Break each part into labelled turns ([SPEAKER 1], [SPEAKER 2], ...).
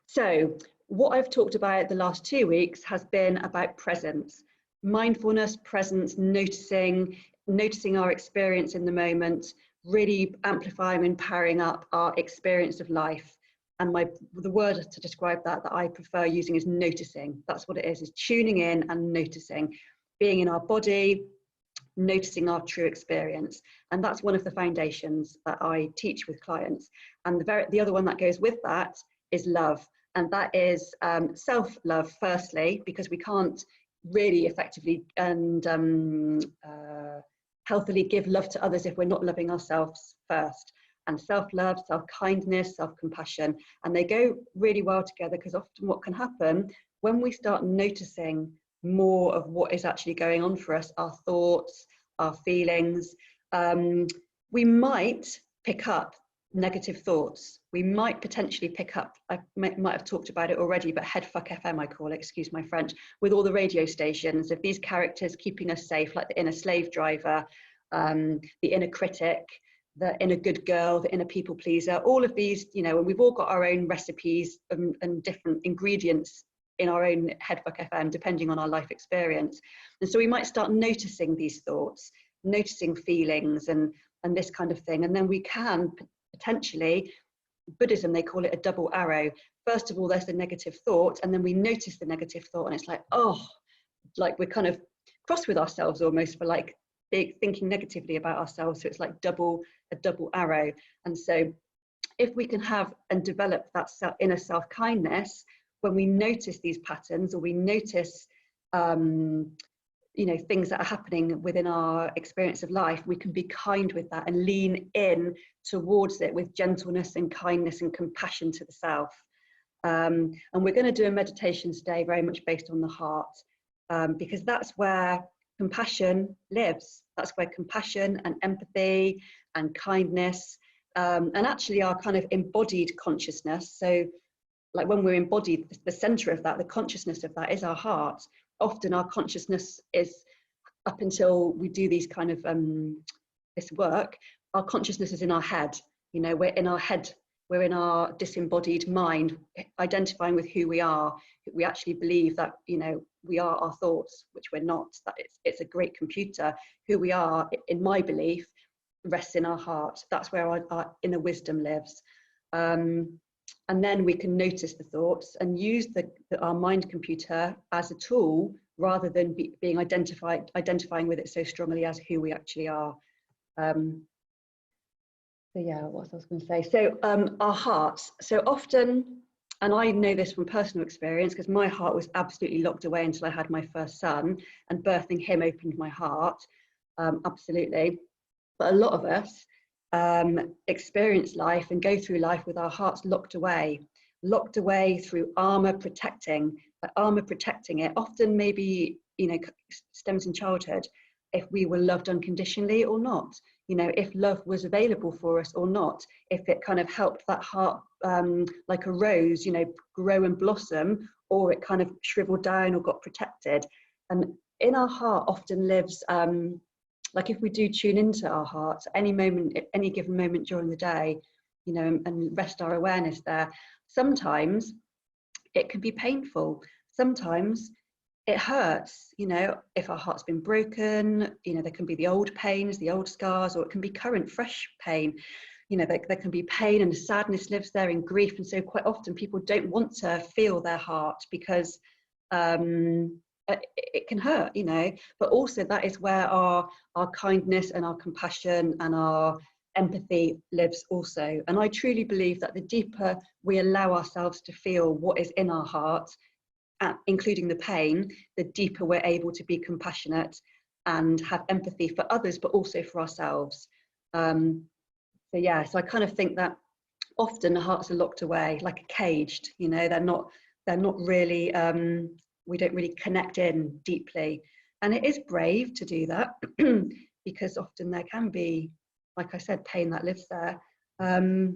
[SPEAKER 1] So what I've talked about the last 2 weeks has been about presence, mindfulness, presence, noticing our experience in the moment, really amplifying and powering up our experience of life. And the word to describe that I prefer using is noticing. That's what it is tuning in and noticing, being in our body, noticing our true experience. And that's one of the foundations that I teach with clients. And the other one that goes with that is love. And that is self-love, firstly, because we can't really effectively and healthily give love to others if we're not loving ourselves first. And self-love, self-kindness, self-compassion, and they go really well together, because often what can happen when we start noticing more of what is actually going on for us, our thoughts, our feelings, we might pick up negative thoughts. We might potentially pick up, I might have talked about it already, but head fuck FM I call it, excuse my French, with all the radio stations of these characters keeping us safe, like the inner slave driver, the inner critic, the inner good girl, the inner people pleaser, all of these, you know, and we've all got our own recipes and different ingredients in our own head fuck FM, depending on our life experience. And so we might start noticing these thoughts, noticing feelings and this kind of thing. And then we can potentially, Buddhism, they call it a double arrow. First of all, there's the negative thought, and then we notice the negative thought, and it's like, oh, like we're kind of cross with ourselves almost for like thinking negatively about ourselves. So it's like a double arrow. And so if we can have and develop that inner self-kindness, when we notice these patterns, or we notice you know, things that are happening within our experience of life, we can be kind with that and lean in towards it with gentleness and kindness and compassion to the self. And we're going to do a meditation today very much based on the heart, because that's where compassion lives. That's where compassion and empathy and kindness and actually our kind of embodied consciousness. So like when we're embodied, the center of that, the consciousness of that is our heart. Often our consciousness is, up until we do these kind of this work, our consciousness is in our head. You know, we're in our head, we're in our disembodied mind, identifying with who we are. We actually believe that, you know, we are our thoughts, which we're not. That it's a great computer. Who we are, in my belief, rests in our heart. That's where our inner wisdom lives. And then we can notice the thoughts and use our mind computer as a tool, rather than being identifying with it so strongly as who we actually are. So yeah, what else I was going to say? So our hearts. So often, and I know this from personal experience, because my heart was absolutely locked away until I had my first son, and birthing him opened my heart, absolutely. But a lot of us experience life and go through life with our hearts locked away through armor protecting. But armor protecting it often maybe, you know, stems in childhood, if we were loved unconditionally or not, you know, if love was available for us or not, if it kind of helped that heart like a rose, you know, grow and blossom, or it kind of shriveled down or got protected. And in our heart often lives like if we do tune into our hearts at any moment, at any given moment during the day, you know, and rest our awareness there, sometimes it can be painful. Sometimes it hurts, you know, if our heart's been broken, you know, there can be the old pains, the old scars, or it can be current, fresh pain. You know, there can be pain and sadness lives there, and grief. And so quite often people don't want to feel their heart because it can hurt, you know, but also that is where our kindness and our compassion and our empathy lives also. And I truly believe that the deeper we allow ourselves to feel what is in our heart, including the pain, the deeper we're able to be compassionate and have empathy for others, but also for ourselves. So yeah, so I kind of think that often the hearts are locked away, like caged, you know, they're not really, we don't really connect in deeply. And it is brave to do that because often there can be, like I said, pain that lives there. So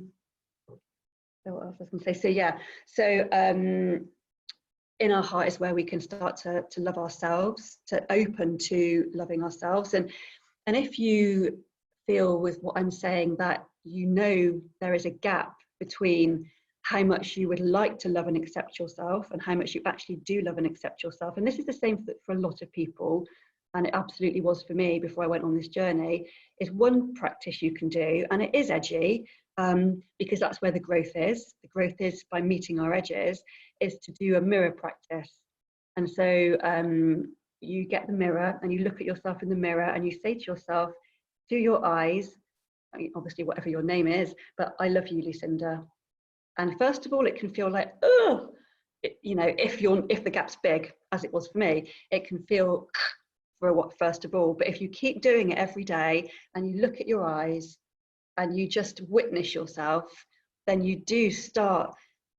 [SPEAKER 1] what else I was going to say? So yeah, so in our heart is where we can start to love ourselves, to open to loving ourselves. And if you feel with what I'm saying that, you know, there is a gap between how much you would like to love and accept yourself, and how much you actually do love and accept yourself. And this is the same for a lot of people, and it absolutely was for me before I went on this journey, is one practice you can do, and it is edgy, because that's where the growth is. The growth is by meeting our edges, is to do a mirror practice. And so you get the mirror and you look at yourself in the mirror and you say to yourself, through your eyes, I mean, obviously whatever your name is, but I love you, Lucinda. And first of all, it can feel like, oh, you know, if the gap's big, as it was for me, it can feel for what first of all. But if you keep doing it every day and you look at your eyes and you just witness yourself, then you do start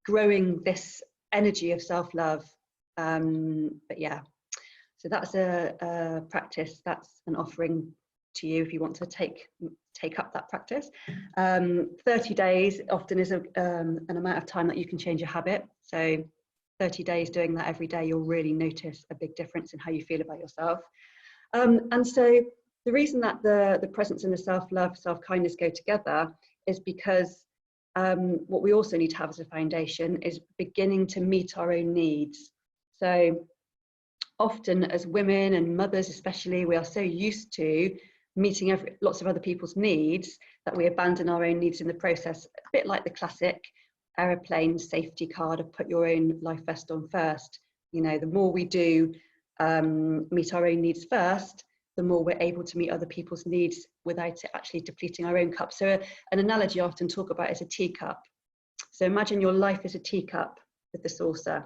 [SPEAKER 1] growing this energy of self-love. But yeah, so that's a practice, that's an offering to you if you want to take up that practice. 30 days often is an amount of time that you can change a habit. So 30 days doing that every day, you'll really notice a big difference in how you feel about yourself. And so the reason that the presence and the self-love, self-kindness go together is because what we also need to have as a foundation is beginning to meet our own needs. So often as women and mothers especially, we are so used to meeting lots of other people's needs that we abandon our own needs in the process, a bit like the classic aeroplane safety card of put your own life vest on first. You know, the more we do meet our own needs first, the more we're able to meet other people's needs without it actually depleting our own cup. So an analogy I often talk about is a teacup. So imagine your life is a teacup with the saucer,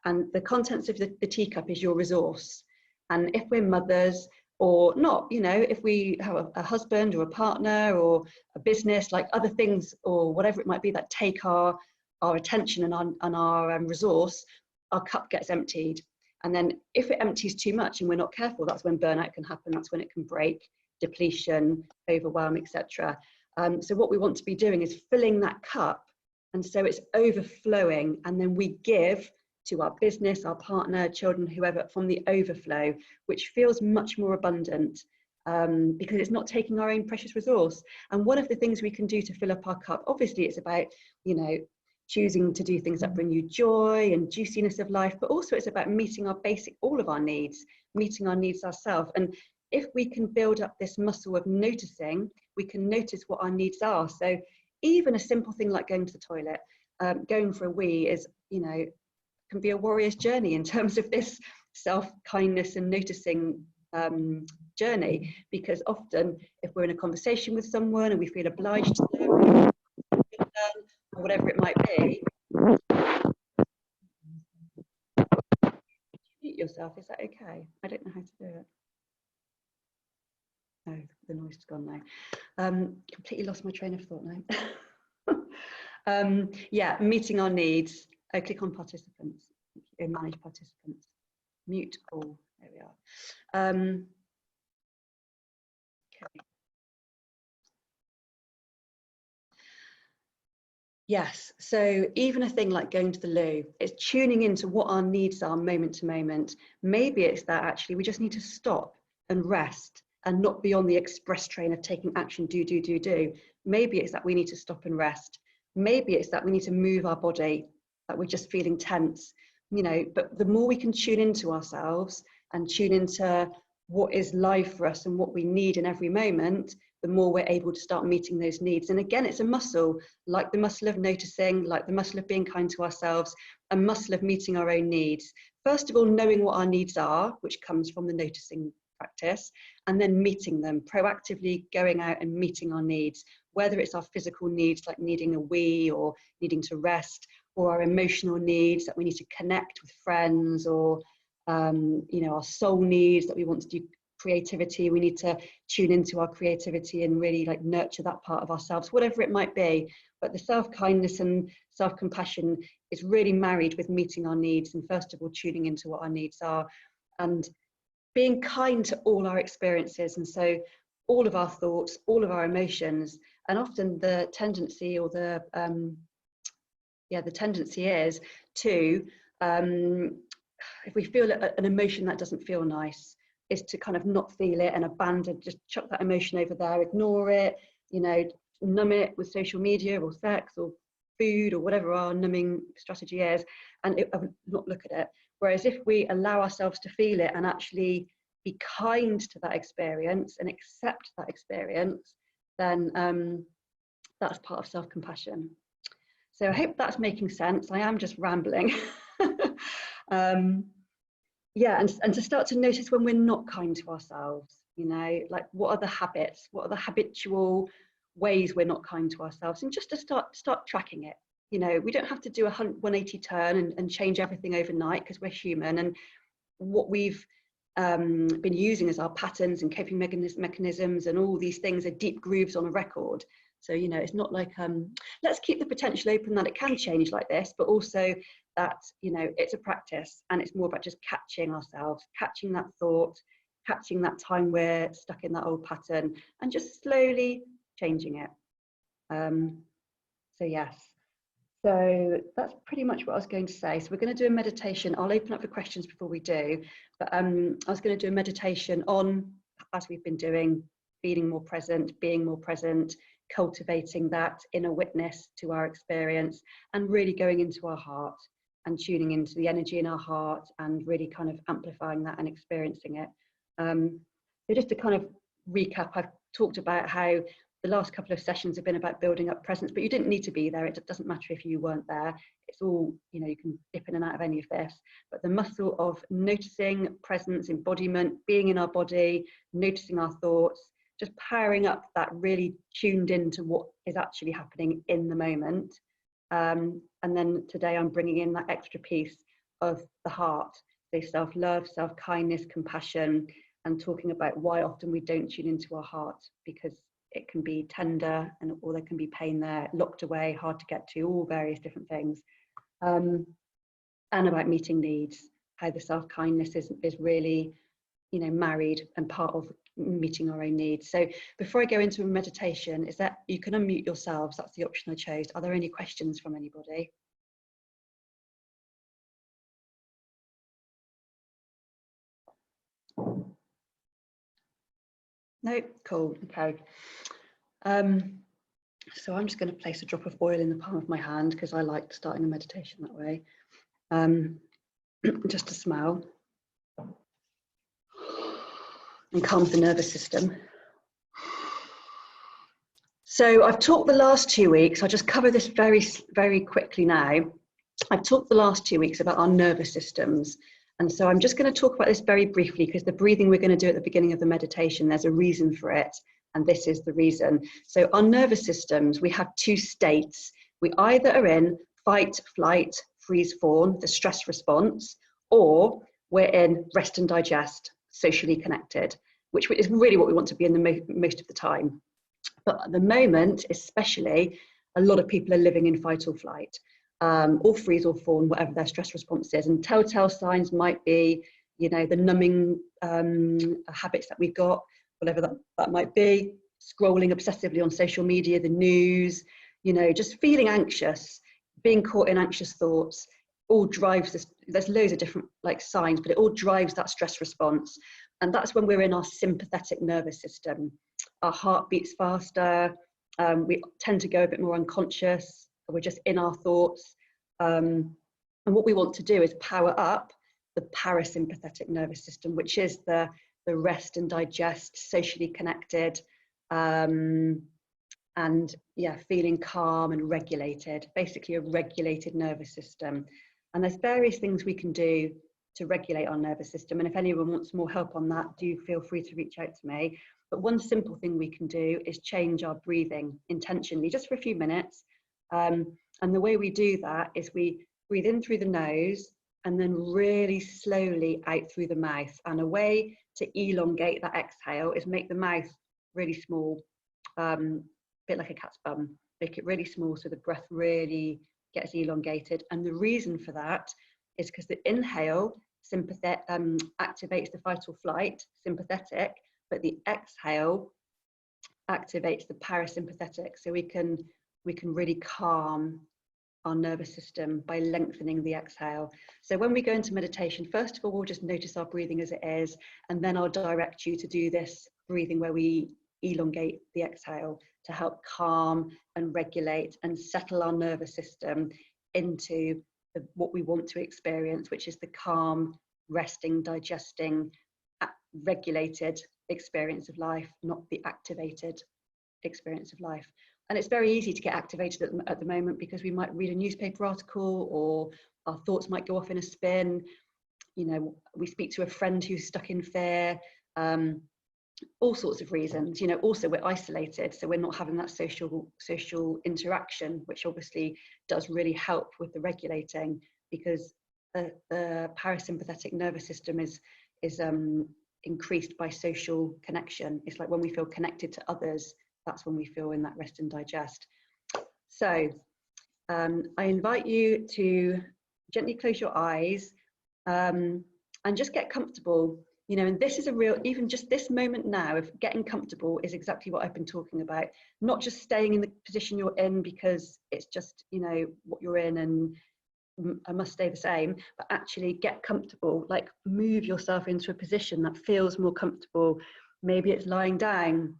[SPEAKER 1] and the contents of the teacup is your resource. And if we're mothers, or not, you know, if we have a husband or a partner or a business, like other things or whatever it might be that take our attention and our resource, our cup gets emptied. And then if it empties too much and we're not careful, that's when burnout can happen, that's when it can break, depletion, overwhelm, etc. So what we want to be doing is filling that cup, and so it's overflowing, and then we give to our business, our partner, children, whoever, from the overflow, which feels much more abundant because it's not taking our own precious resource. And one of the things we can do to fill up our cup, obviously it's about, you know, choosing to do things that bring you joy and juiciness of life, but also it's about meeting our basic, all of our needs, meeting our needs ourselves. And if we can build up this muscle of noticing, we can notice what our needs are. So even a simple thing like going to the toilet, going for a wee is, you know, can be a warrior's journey in terms of this self-kindness and noticing journey, because often if we're in a conversation with someone and we feel obliged to them, or whatever it might be, mute yourself, is that okay? I don't know how to do it. Oh, the noise has gone now. Completely lost my train of thought now. Yeah, meeting our needs. Click on participants, manage participants, mute all, there we are. Okay. Yes, so even a thing like going to the loo, it's tuning into what our needs are moment to moment. Maybe it's that actually we just need to stop and rest and not be on the express train of taking action, do. Maybe it's that we need to stop and rest. Maybe it's that we need to move our body, that we're just feeling tense, you know. But the more we can tune into ourselves and tune into what is live for us and what we need in every moment, the more we're able to start meeting those needs. And again, it's a muscle, like the muscle of noticing, like the muscle of being kind to ourselves, a muscle of meeting our own needs. First of all, knowing what our needs are, which comes from the noticing practice, and then meeting them, proactively going out and meeting our needs, whether it's our physical needs like needing a wee or needing to rest, or our emotional needs that we need to connect with friends, or you know, our soul needs that we want to do creativity, we need to tune into our creativity and really like nurture that part of ourselves, whatever it might be. But the self-kindness and self-compassion is really married with meeting our needs, and first of all tuning into what our needs are and being kind to all our experiences, and so all of our thoughts, all of our emotions. And often the tendency, or the tendency is to if we feel an emotion that doesn't feel nice, is to kind of not feel it and abandon, just chuck that emotion over there, ignore it, you know, numb it with social media or sex or food or whatever our numbing strategy is, and not look at it. Whereas if we allow ourselves to feel it and actually be kind to that experience and accept that experience, then that's part of self-compassion. So I hope that's making sense. I am just rambling. Yeah, and to start to notice when we're not kind to ourselves, you know, like what are the habits, what are the habitual ways we're not kind to ourselves, and just to start tracking it. You know, we don't have to do a 180 turn and change everything overnight, because we're human, and what we've been using as our patterns and coping mechanisms and all these things are deep grooves on a record. So, you know, it's not like, let's keep the potential open that it can change like this, but also that, you know, it's a practice, and it's more about just catching ourselves, catching that thought, catching that time we're stuck in that old pattern, and just slowly changing it. So yes, so that's pretty much what I was going to say. So we're going to do a meditation. I'll open up for questions before we do, but I was going to do a meditation on, as we've been doing, feeling more present, being more present, cultivating that inner witness to our experience, and really going into our heart and tuning into the energy in our heart and really kind of amplifying that and experiencing it. So just to kind of recap, I've talked about how the last couple of sessions have been about building up presence, but you didn't need to be there. It doesn't matter if you weren't there. It's all, you know, you can dip in and out of any of this, but the muscle of noticing, presence, embodiment, being in our body, noticing our thoughts, just powering up that really tuned into what is actually happening in the moment. And then today I'm bringing in that extra piece of the heart, so self-love, self-kindness, compassion, and talking about why often we don't tune into our heart, because it can be tender, and or there can be pain there, locked away, hard to get to, all various different things. And about meeting needs, how the self-kindness is really, you know, married and part of meeting our own needs. So before I go into a meditation, is that you can unmute yourselves. That's the option I chose. Are there any questions from anybody? No? Cool. Okay. So I'm just going to place a drop of oil in the palm of my hand, because I like starting a meditation that way. Just to smell and calm the nervous system. So I've talked the last 2 weeks, I'll just cover this very, very quickly now. I've talked the last 2 weeks about our nervous systems. And so I'm just going to talk about this very briefly, because the breathing we're going to do at the beginning of the meditation, there's a reason for it. And this is the reason. So our nervous systems, we have two states. We either are in fight, flight, freeze, fawn, the stress response, or we're in rest and digest, socially connected, which is really what we want to be in the most of the time. But at the moment, especially, a lot of people are living in fight or flight, or freeze or fawn, whatever their stress response is. And telltale signs might be, you know, the numbing habits that we've got, whatever that might be, scrolling obsessively on social media, the news, you know, just feeling anxious, being caught in anxious thoughts, all drives this. There's loads of different like signs, but it all drives that stress response. And that's when we're in our sympathetic nervous system. Our heart beats faster, we tend to go a bit more unconscious, we're just in our thoughts. And what we want to do is power up the parasympathetic nervous system, which is the rest and digest, socially connected, and yeah, feeling calm and regulated, basically a regulated nervous system. And there's various things we can do to regulate our nervous system. And if anyone wants more help on that, do feel free to reach out to me. But one simple thing we can do is change our breathing intentionally, just for a few minutes. And the way we do that is we breathe in through the nose and then really slowly out through the mouth. And a way to elongate that exhale is make the mouth really small, a bit like a cat's bum. Make it really small so the breath really gets elongated. And the reason for that is because the inhale activates the fight or flight, sympathetic, but the exhale activates the parasympathetic. So we can really calm our nervous system by lengthening the exhale. So when we go into meditation, first of all, we'll just notice our breathing as it is, and then I'll direct you to do this breathing where we elongate the exhale to help calm and regulate and settle our nervous system into what we want to experience, which is the calm, resting, digesting, regulated experience of life, not the activated experience of life. And it's very easy to get activated at the moment, because we might read a newspaper article, or our thoughts might go off in a spin. You know, we speak to a friend who's stuck in fear, all sorts of reasons. You know, also we're isolated, so we're not having that social interaction, which obviously does really help with the regulating, because the parasympathetic nervous system is increased by social connection. It's like when we feel connected to others, that's when we feel in that rest and digest. So I invite you to gently close your eyes and just get comfortable. You know, and this is a real, even just this moment now of getting comfortable is exactly what I've been talking about. Not just staying in the position you're in because it's just, you know, what you're in and I must stay the same, but actually get comfortable, like move yourself into a position that feels more comfortable. Maybe it's lying down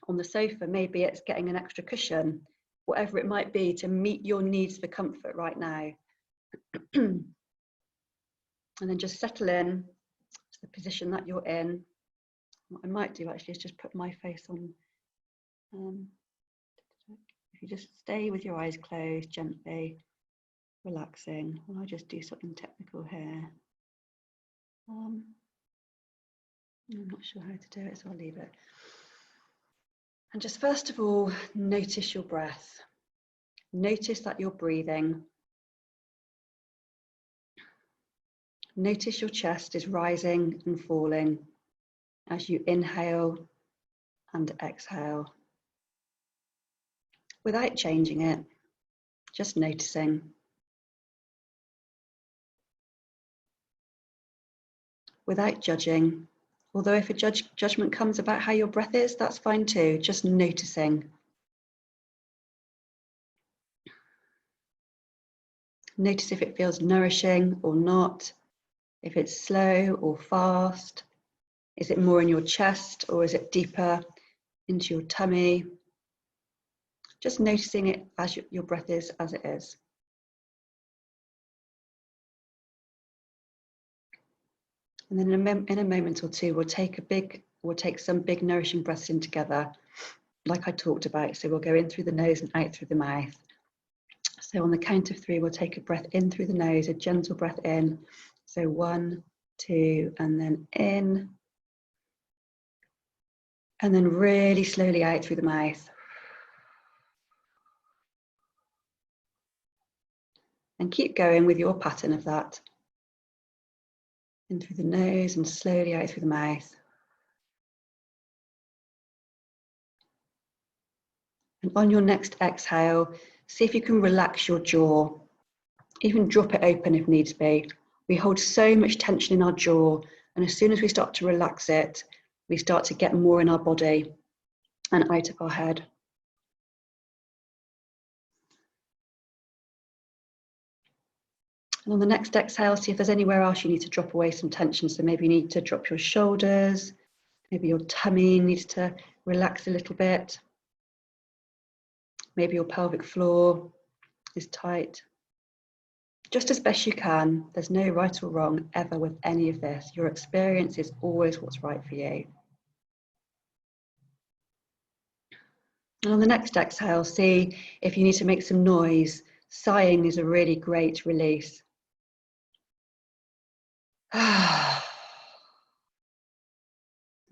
[SPEAKER 1] on the sofa, maybe it's getting an extra cushion, whatever it might be to meet your needs for comfort right now. And then just settle in to the position that you're in. What I might do actually is just put my face on. If you just stay with your eyes closed, gently relaxing. And I'll just do something technical here. I'm not sure how to do it, so I'll leave it. And just first of all, notice your breath. Notice that you're breathing. Notice your chest is rising and falling as you inhale and exhale. Without changing it, just noticing. Without judging. Although if a judgment comes about how your breath is, that's fine too, just noticing. Notice if it feels nourishing or not, if it's slow or fast. Is it more in your chest or is it deeper into your tummy? Just noticing it as your breath is as it is. And then in a moment or two, we'll take some big nourishing breaths in together, like I talked about. So we'll go in through the nose and out through the mouth. So on the count of 3, we'll take a breath in through the nose, a gentle breath in. So 1, 2, and then in. And then really slowly out through the mouth. And keep going with your pattern of that. In through the nose and slowly out through the mouth. And on your next exhale, see if you can relax your jaw. Even drop it open if needs be. We hold so much tension in our jaw, and as soon as we start to relax it, we start to get more in our body and out of our head. And on the next exhale, see if there's anywhere else you need to drop away some tension. So maybe you need to drop your shoulders, maybe your tummy needs to relax a little bit. Maybe your pelvic floor is tight. Just as best you can. There's no right or wrong ever with any of this. Your experience is always what's right for you. And on the next exhale, see if you need to make some noise. Sighing is a really great release. We'll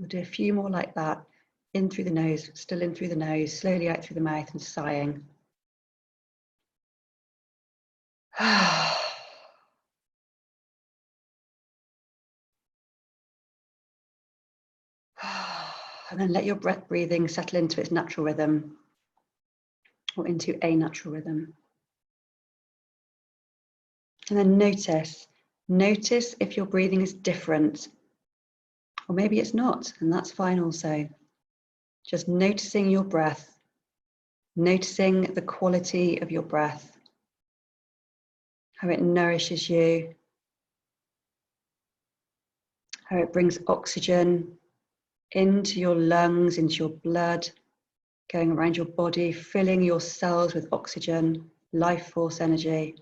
[SPEAKER 1] do a few more like that. In through the nose, still in through the nose, slowly out through the mouth and sighing. And then let your breathing settle into its natural rhythm, or into a natural rhythm. And then notice if your breathing is different, or maybe it's not, and that's fine also. Just noticing your breath, noticing the quality of your breath, how it nourishes you, how it brings oxygen into your lungs, into your blood, going around your body, filling your cells with oxygen, life force energy.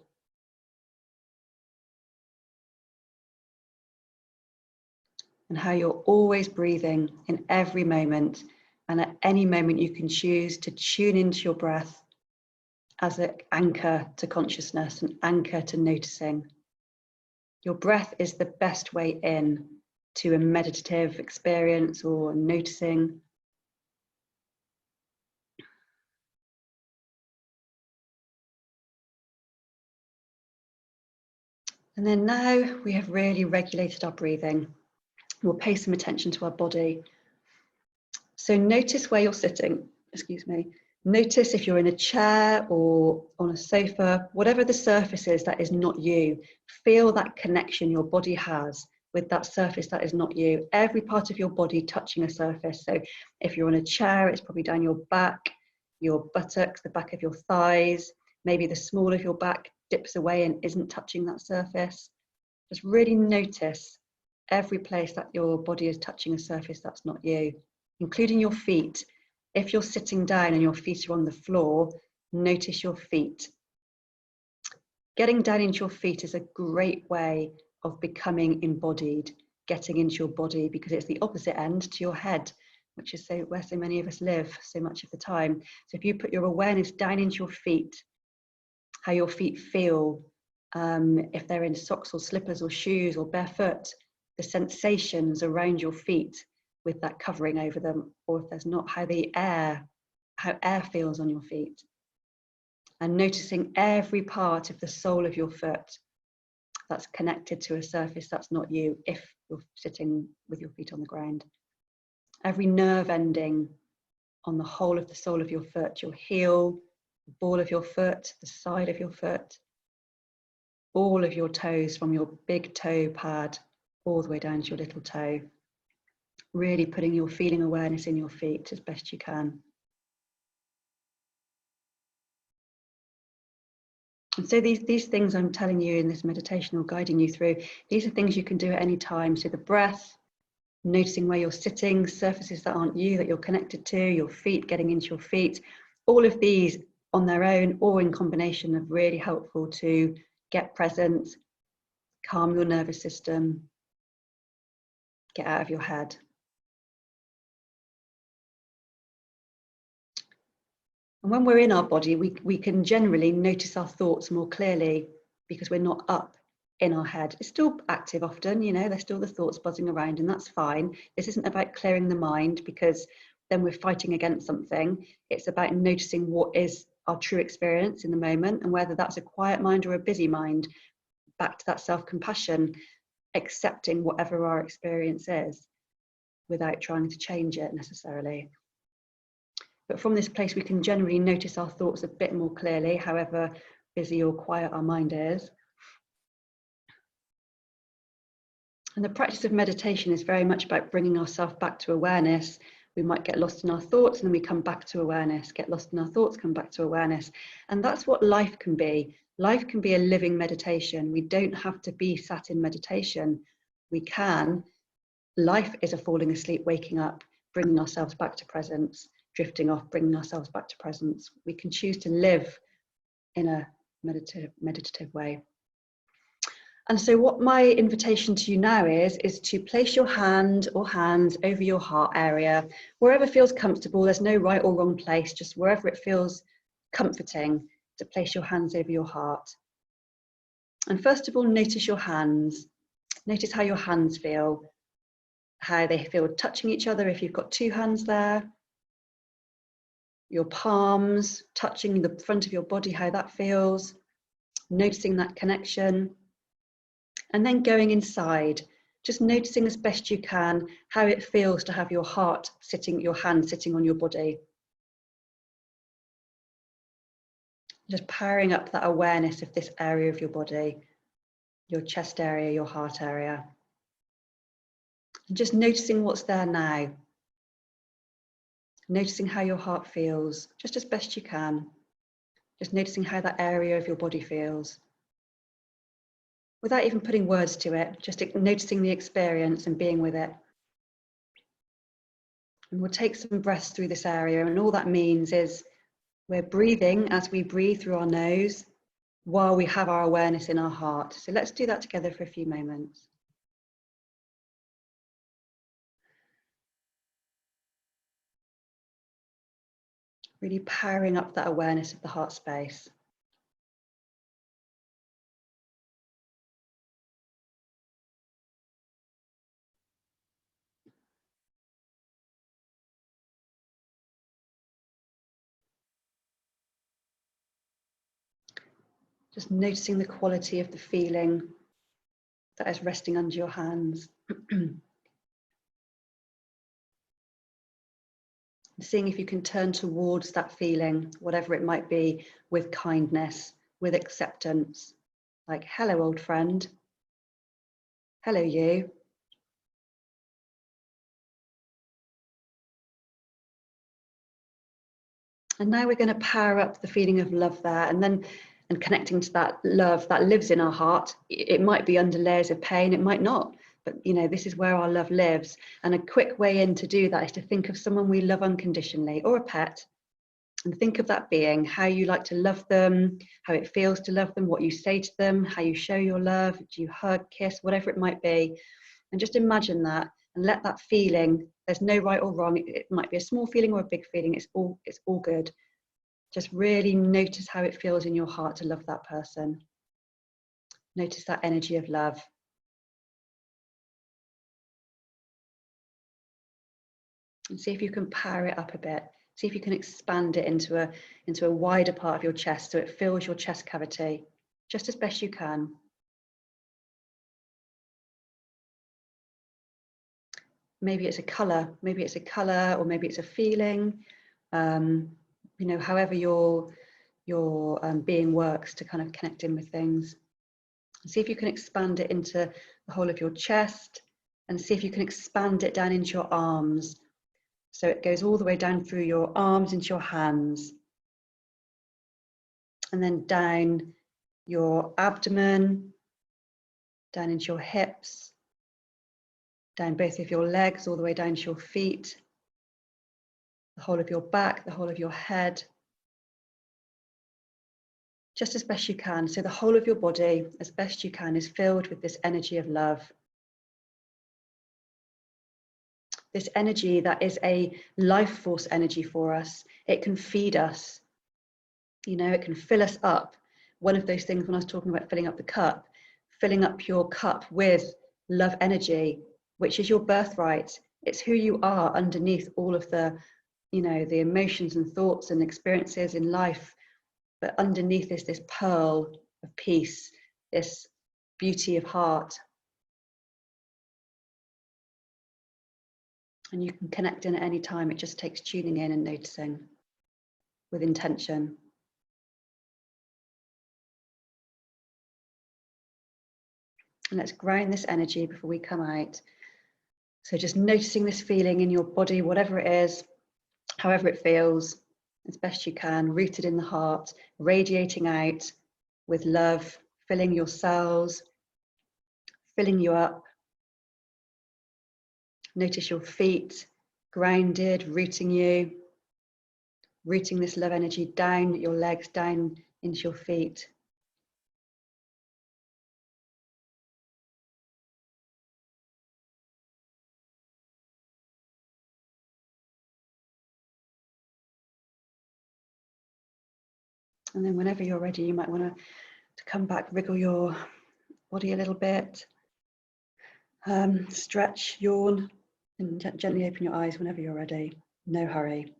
[SPEAKER 1] And how you're always breathing in every moment. And at any moment you can choose to tune into your breath as an anchor to consciousness, an anchor to noticing. Your breath is the best way in to a meditative experience or noticing. And then now we have really regulated our breathing. We'll pay some attention to our body. So notice where you're sitting, excuse me. Notice if you're in a chair or on a sofa, whatever the surface is that is not you. Feel that connection your body has with that surface that is not you. Every part of your body touching a surface. So if you're on a chair, it's probably down your back, your buttocks, the back of your thighs, maybe the small of your back dips away and isn't touching that surface. Just really notice every place that your body is touching a surface that's not you, including your feet. If you're sitting down and your feet are on the floor, notice your feet. Getting down into your feet is a great way of becoming embodied, getting into your body, because it's the opposite end to your head, which is where so many of us live so much of the time. So if you put your awareness down into your feet, how your feet feel, if they're in socks or slippers or shoes or barefoot, the sensations around your feet with that covering over them, or if there's not, how air feels on your feet. And noticing every part of the sole of your foot that's connected to a surface that's not you, if you're sitting with your feet on the ground. Every nerve ending on the whole of the sole of your foot, your heel, the ball of your foot, the side of your foot, all of your toes from your big toe pad all the way down to your little toe. Really putting your feeling awareness in your feet as best you can. And so these things I'm telling you in this meditation or guiding you through, these are things you can do at any time. So the breath, noticing where you're sitting, surfaces that aren't you, that you're connected to, your feet, getting into your feet. All of these on their own or in combination are really helpful to get present, calm your nervous system, get out of your head. And when we're in our body, we can generally notice our thoughts more clearly because we're not up in our head. It's still active often, you know, there's still the thoughts buzzing around, and that's fine. This isn't about clearing the mind because then we're fighting against something. It's about noticing what is our true experience in the moment, and whether that's a quiet mind or a busy mind, back to that self-compassion, accepting whatever our experience is without trying to change it necessarily. But from this place, we can generally notice our thoughts a bit more clearly, however busy or quiet our mind is. And the practice of meditation is very much about bringing ourselves back to awareness. We might get lost in our thoughts and then we come back to awareness, get lost in our thoughts, come back to awareness. And that's what life can be. Life can be a living meditation. We don't have to be sat in meditation. We can. Life is a falling asleep, waking up, bringing ourselves back to presence, drifting off, bringing ourselves back to presence. We can choose to live in a meditative way. And so what my invitation to you now is to place your hand or hands over your heart area, wherever feels comfortable. There's no right or wrong place, just wherever it feels comforting to place your hands over your heart. And first of all, notice your hands. Notice how your hands feel, how they feel touching each other if you've got two hands there. Your palms touching the front of your body, how that feels. Noticing that connection. And then going inside, just noticing as best you can how it feels to have your hand sitting on your body. Just powering up that awareness of this area of your body, your chest area, your heart area. And just noticing what's there now. Noticing how your heart feels, just as best you can. Just noticing how that area of your body feels. Without even putting words to it, just noticing the experience and being with it. And we'll take some breaths through this area, and all that means is we're breathing as we breathe through our nose while we have our awareness in our heart. So let's do that together for a few moments. Really powering up that awareness of the heart space. Just noticing the quality of the feeling that is resting under your hands. Seeing if you can turn towards that feeling, whatever it might be, with kindness, with acceptance. Like, hello, old friend. Hello, you. And now we're going to power up the feeling of love there, and connecting to that love that lives in our heart. It might be under layers of pain, it might not, but this is where our love lives. And a quick way in to do that is to think of someone we love unconditionally, or a pet, and think of that being, how you like to love them, how it feels to love them, what you say to them, how you show your love, do you hug, kiss, whatever it might be. And just imagine that and let that feeling, there's no right or wrong, it might be a small feeling or a big feeling, it's all good. Just really notice how it feels in your heart to love that person. Notice that energy of love. And see if you can power it up a bit. See if you can expand it into a wider part of your chest so it fills your chest cavity just as best you can. Maybe it's a color, or maybe it's a feeling. However your being works to kind of connect in with things. See if you can expand it into the whole of your chest, and see if you can expand it down into your arms. So it goes all the way down through your arms into your hands, and then down your abdomen, down into your hips, down both of your legs, all the way down to your feet, the whole of your back, the whole of your head, just as best you can. So the whole of your body, as best you can, is filled with this energy of love. This energy that is a life force energy for us. It can feed us. It can fill us up. One of those things when I was talking about filling up the cup, filling up your cup with love energy, which is your birthright. It's who you are underneath all of the, the emotions and thoughts and experiences in life. But underneath is this pearl of peace, this beauty of heart. And you can connect in at any time. It just takes tuning in and noticing with intention. And let's ground this energy before we come out. So just noticing this feeling in your body, whatever it is, however it feels, as best you can, rooted in the heart, radiating out with love, filling your cells, filling you up. Notice your feet grounded, rooting you, rooting this love energy down your legs, down into your feet. And then whenever you're ready, you might want to come back, wriggle your body a little bit, stretch, yawn, and gently open your eyes whenever you're ready. No hurry.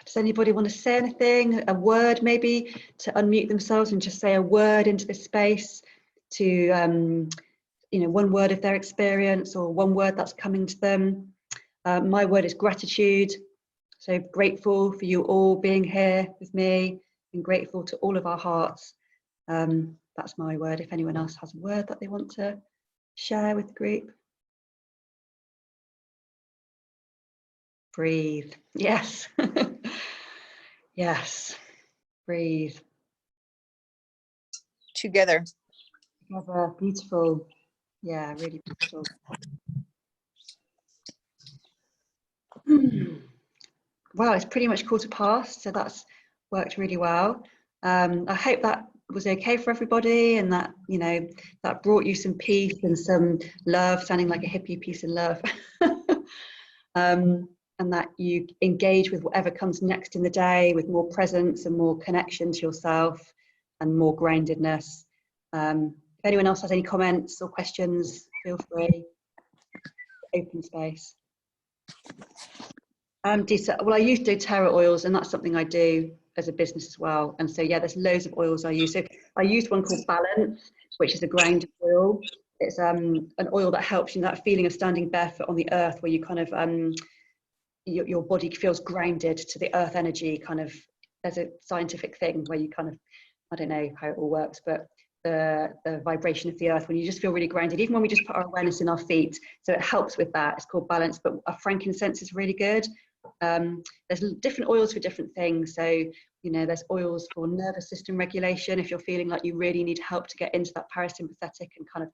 [SPEAKER 1] Does anybody want to say anything? A word maybe to unmute themselves and just say a word into the space to, one word of their experience or one word that's coming to them. My word is gratitude. So grateful for you all being here with me and grateful to all of our hearts. That's my word. If anyone else has a word that they want to share with the group. Breathe. Yes. Yes. Breathe.
[SPEAKER 2] Together.
[SPEAKER 1] Together. Beautiful. Yeah, really beautiful. Wow, it's pretty much 1:15, so that's worked really well. I hope that was okay for everybody, and that, you know, that brought you some peace and some love, sounding like a hippie, peace and love. And that you engage with whatever comes next in the day with more presence and more connection to yourself and more groundedness. If anyone else has any comments or questions, feel free. Open space. Well, I use doTERRA oils, and that's something I do as a business as well. And so, yeah, there's loads of oils I use. So I used one called Balance, which is a grounded oil. It's an oil that helps you in that feeling of standing barefoot on the earth, where you kind of your body feels grounded to the earth energy. Kind of, there's a scientific thing where you kind of, I don't know how it all works, but the vibration of the earth, when you just feel really grounded, even when we just put our awareness in our feet. So it helps with that. It's called Balance, but a frankincense is really good. There's different oils for different things. So, you know, there's oils for nervous system regulation. If you're feeling like you really need help to get into that parasympathetic and kind of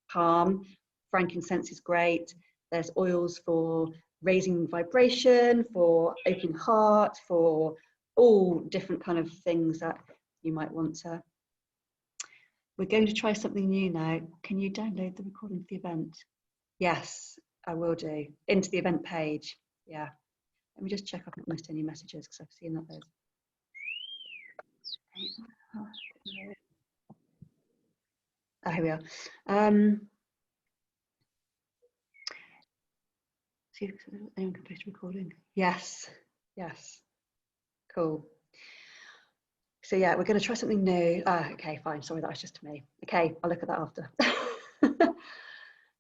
[SPEAKER 1] calm, frankincense is great. There's oils for raising vibration, for open heart, for all different kind of things that you might want to. We're going to try something new now. Can you download the recording of the event? Yes, I will do. Into the event page. Yeah. Let me just check I've not missed any messages, because I've seen that there's. Oh, here we are. See if anyone can post a recording. Yes, yes, cool. So yeah, we're going to try something new. Okay, fine. Sorry, that was just me. Okay, I'll look at that after.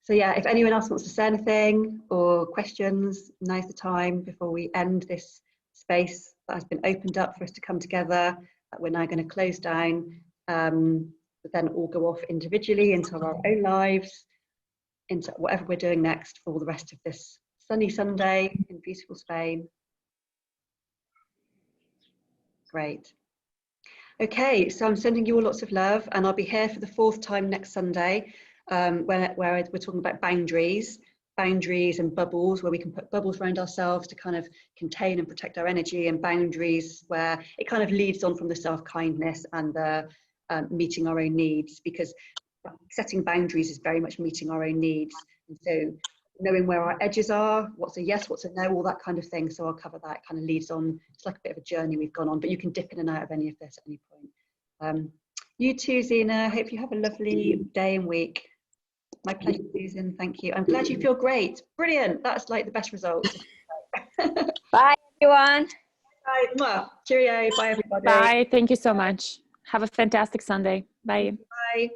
[SPEAKER 1] So yeah, if anyone else wants to say anything or questions, now's the time before we end this space that has been opened up for us to come together. We're now going to close down, but then all go off individually into our own lives, into whatever we're doing next for the rest of this sunny Sunday in beautiful Spain. Great. Okay, so I'm sending you all lots of love, and I'll be here for the 4th time next Sunday, where we're talking about boundaries and bubbles, where we can put bubbles around ourselves to kind of contain and protect our energy, and boundaries where it kind of leads on from the self-kindness and the meeting our own needs, because setting boundaries is very much meeting our own needs. And so knowing where our edges are, what's a yes, what's a no, all that kind of thing. So I'll cover that. It kind of leads on. It's like a bit of a journey we've gone on, but you can dip in and out of any of this at any point. You too, Zena. Hope you have a lovely day and week. My pleasure, Susan. Thank you. I'm glad you feel great. Brilliant. That's like the best result.
[SPEAKER 3] Bye, everyone.
[SPEAKER 1] Bye. Cheerio. Bye, everybody.
[SPEAKER 4] Bye. Thank you so much. Have a fantastic Sunday. Bye.
[SPEAKER 1] Bye.